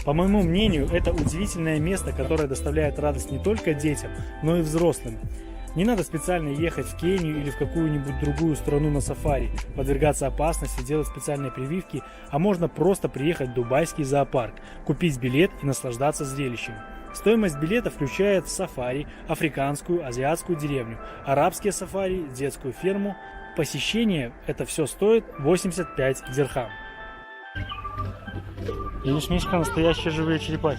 По моему мнению, это удивительное место, которое доставляет радость не только детям, но и взрослым. Не надо специально ехать в Кению или в какую-нибудь другую страну на сафари, подвергаться опасности, делать специальные прививки, а можно просто приехать в Дубайский зоопарк, купить билет и наслаждаться зрелищем. Стоимость билета включает сафари, африканскую, азиатскую деревню, арабские сафари, детскую ферму. Посещение это все стоит 85 дирхам. Видишь, Мишка, настоящие живые черепахи.